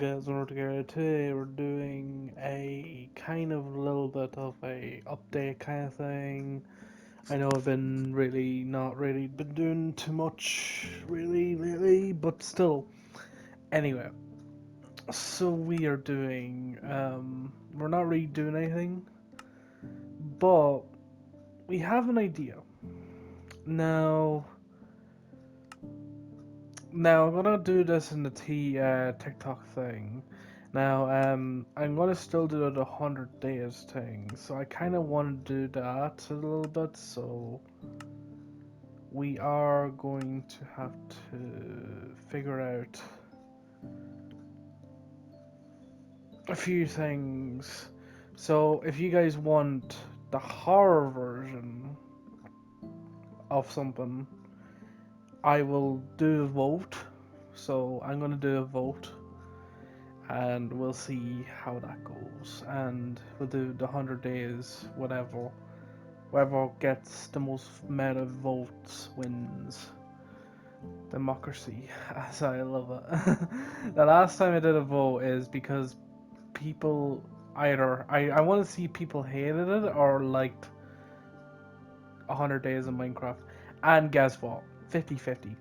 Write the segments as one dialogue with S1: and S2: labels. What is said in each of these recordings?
S1: Guys, we're together today. We're doing a kind of little bit of a update kind of thing. I know I've been really not really been doing too much really lately, but still. Anyway, so we are doing we're not really doing anything, but we have an idea. Now Now I'm gonna do this in the TikTok thing. Now I'm gonna still do the 100 days thing, so I kind of want to do that a little bit. So we are going to have to figure out a few things. So if you guys want the horror version of something, I will do a vote. So I'm gonna do a vote and we'll see how that goes. And we'll do the 100 days, whatever. Whoever gets the most amount of votes wins. Democracy, as I love it. The last time I did a vote is because people either I want to see people hated it or liked 100 days of Minecraft. And guess what? 50-50.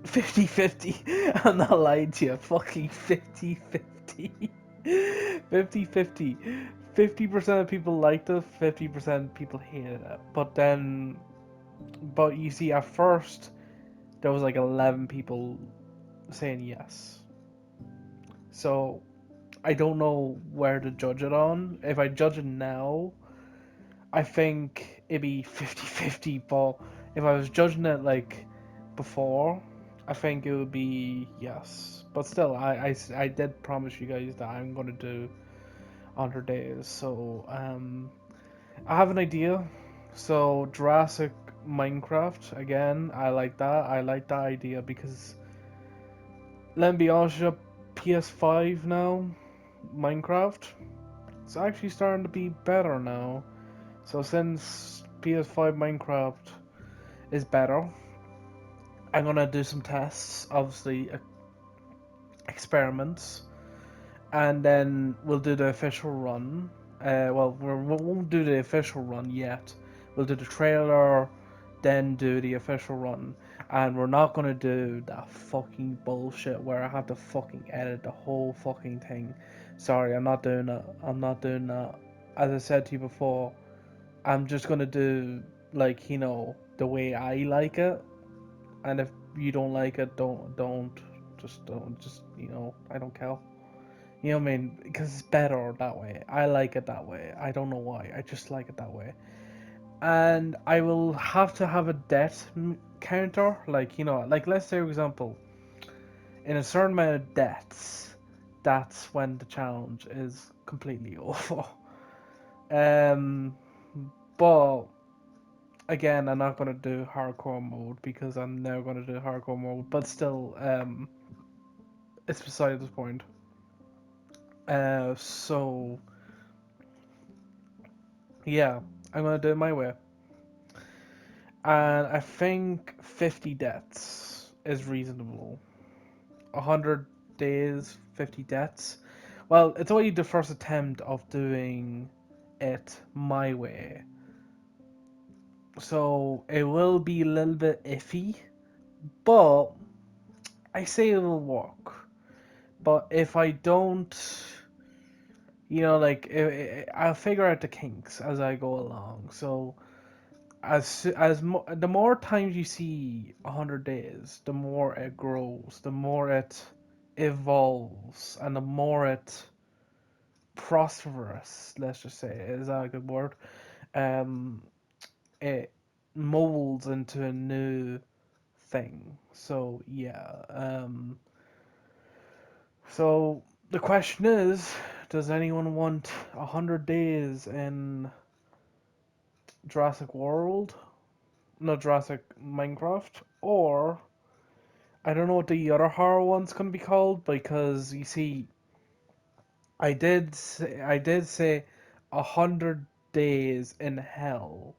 S1: 50-50. I'm not lying to you. Fucking 50-50. 50-50. 50% of people liked it, 50% people hated it. But you see, at first, there was like 11 people saying yes. So, I don't know where to judge it on. If I judge it now, I think it'd be 50-50, but if I was judging it like before, I think it would be yes. But still, I did promise you guys that I'm gonna do 100 days. So I have an idea. So Jurassic Minecraft again. I like that. I like that idea because let me be honest, with you, PS5 now, Minecraft. It's actually starting to be better now. So since PS5 Minecraft is better, I'm gonna do some tests, obviously experiments, and then we'll do the official run. We won't do the official run yet. We'll do the trailer, then do the official run, and we're not gonna do that fucking bullshit where I have to fucking edit the whole fucking thing. Sorry, I'm not doing that. I'm not doing that. As I said to you before, I'm just gonna do like the way I like it, and if you don't like it, don't just I don't care. You know what I mean? Because it's better that way. I like it that way. I don't know why. I just like it that way. And I will have to have a death counter, like like let's say for example, in a certain amount of deaths, that's when the challenge is completely over. Um, but again, I'm not gonna do hardcore mode because I'm never gonna do hardcore mode. But still, it's beside the point. So yeah, I'm gonna do it my way, and I think 50 deaths is reasonable. 100 days, 50 deaths. Well, it's only the first attempt of doing it my way, so it will be a little bit iffy, but I say it will work. But if I don't, like I'll figure out the kinks as I go along. So the more times you see 100 days, the more it grows, the more it evolves, and the more it prosperous. Let's just say, is that a good word? Um, it molds into a new thing. So yeah. So the question is, does anyone want 100 days in Jurassic World? No, Jurassic Minecraft, or I don't know what the other horror one's gonna be called because you see, I did say 100 days in hell,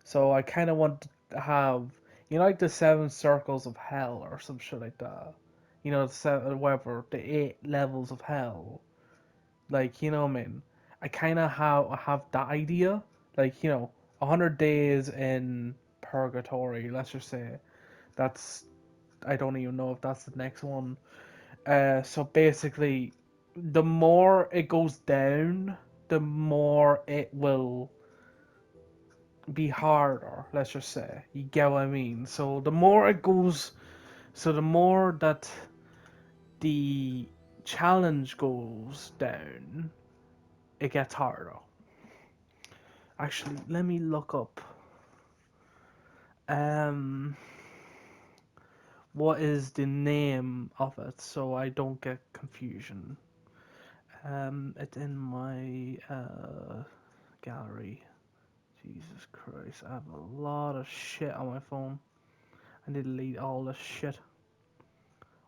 S1: so I kind of want to have like the seven circles of hell or some shit like that. You know, whatever the 8 levels of hell. Like, you know what I mean? I kind of have that idea. Like, 100 days in purgatory. Let's just say that's. I don't even know if that's the next one. So basically, the more it goes down, the more it will be harder. Let's just say, you get what I mean. So the more it goes, so the more that the challenge goes down, it gets harder. Actually, let me look up. Um, what is the name of it so I don't get confusion? It's in my gallery. Jesus Christ, I have a lot of shit on my phone. I need to delete all this shit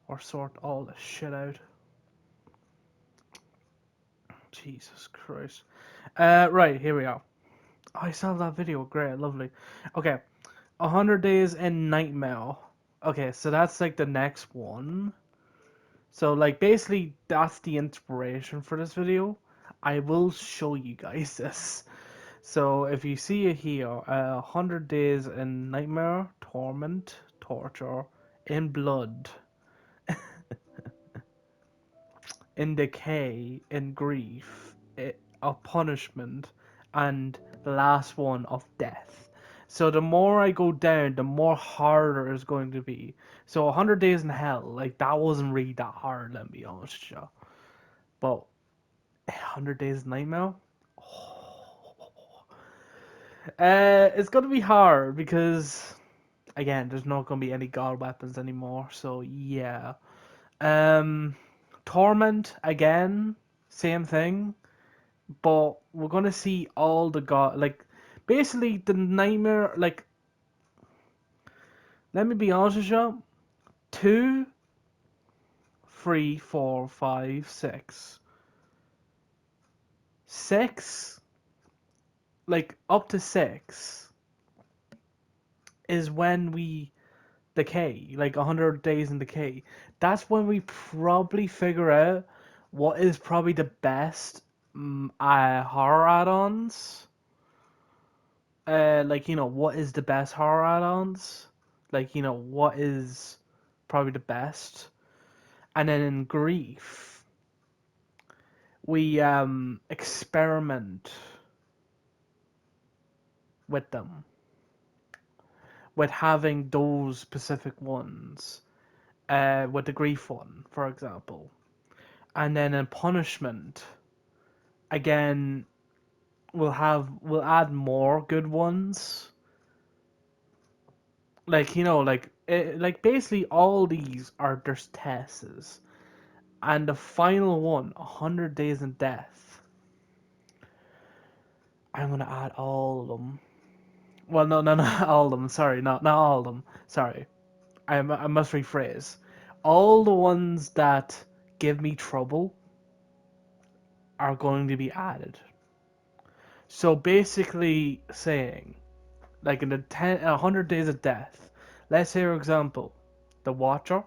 S1: or sort all this shit out. Jesus Christ. Right, here we are. Oh, I saw that video. Great, lovely. Okay, 100 Days in Nightmare. Okay, so that's like the next one. So like basically that's the inspiration for this video. I will show you guys this. So if you see it here, 100 Days in Nightmare, Torment, Torture, in Blood, in Decay, in Grief, of Punishment, and the last one of Death. So the more I go down, the more harder it's going to be. So 100 Days in Hell, like that wasn't really that hard, let me be honest with you. But 100 Days Nightmare? It's gonna be hard because, again, there's not gonna be any god weapons anymore. So yeah. Um, Torment again, same thing, but we're gonna see all the god like basically the nightmare. Like, let me be honest with you, 2, 3, 4, 5, 6, 6, like up to 6 is when we decay, like 100 days in decay. That's when we probably figure out what is probably the best horror add-ons. Like, what is the best horror add-ons? Like, what is probably the best? And then in Grief, we experiment with them, with having those specific ones. With the Grief one, for example. And then in Punishment, again, we'll add more good ones. Like, like basically all these are just tests. And the final one, 100 Days in Death, I'm gonna add all of them. Well, no, no, not all of them. Sorry, not all of them. Sorry, I must rephrase. All the ones that give me trouble are going to be added. So basically saying, like in the 100 Days of Death, let's say for example, the Watcher,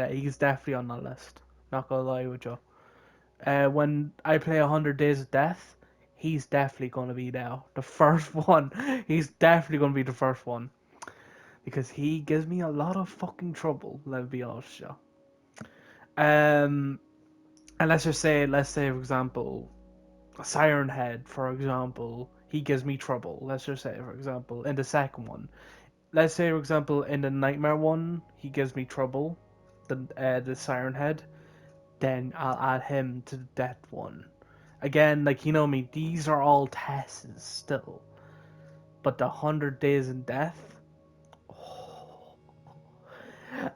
S1: he's definitely on that list. Not gonna lie with you. When I play 100 Days of Death, he's definitely gonna be there. The first one, he's definitely gonna be the first one because he gives me a lot of fucking trouble. Let me be honest, yeah. And let's say for example, Siren Head, for example, he gives me trouble. Let's just say, for example, in the second one. Let's say, for example, in the Nightmare one, he gives me trouble. The Siren Head. Then I'll add him to the Death one. Again, like you know me, these are all tests still. But the 100 Days in Death, oh,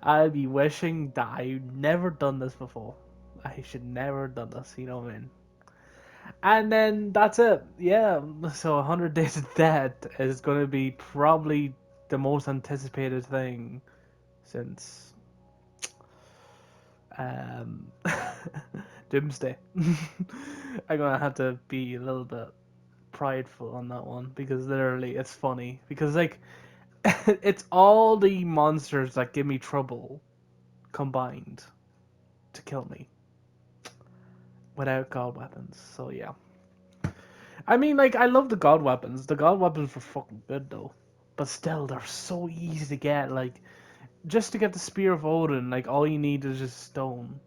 S1: I'll be wishing that I've never done this before. I should never have done this. You know what I mean? And then that's it. Yeah. So 100 Days of Death is going to be probably the most anticipated thing since um, Doomsday. I'm going to have to be a little bit prideful on that one because literally it's funny. Because, like, it's all the monsters that give me trouble combined to kill me without god weapons. So yeah. I mean, like, I love the god weapons. The god weapons were fucking good though. But still, they're so easy to get. Like, just to get the Spear of Odin, like, all you need is just stone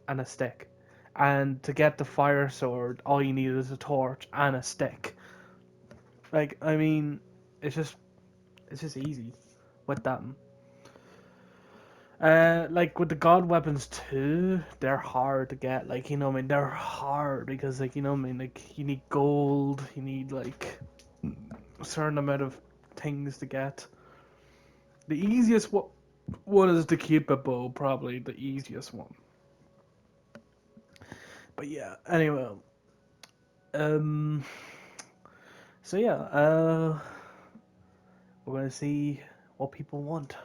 S1: and a stick. And to get the Fire Sword, all you need is a torch and a stick. Like, I mean, it's just easy with them. Like with the god weapons too, they're hard to get. Like, you know what I mean, they're hard because, like, you know what I mean, like, you need gold, you need like a certain amount of things to get. The easiest one is the Cupid bow, probably the easiest one. But yeah, anyway, um, so yeah, we're gonna see what people want.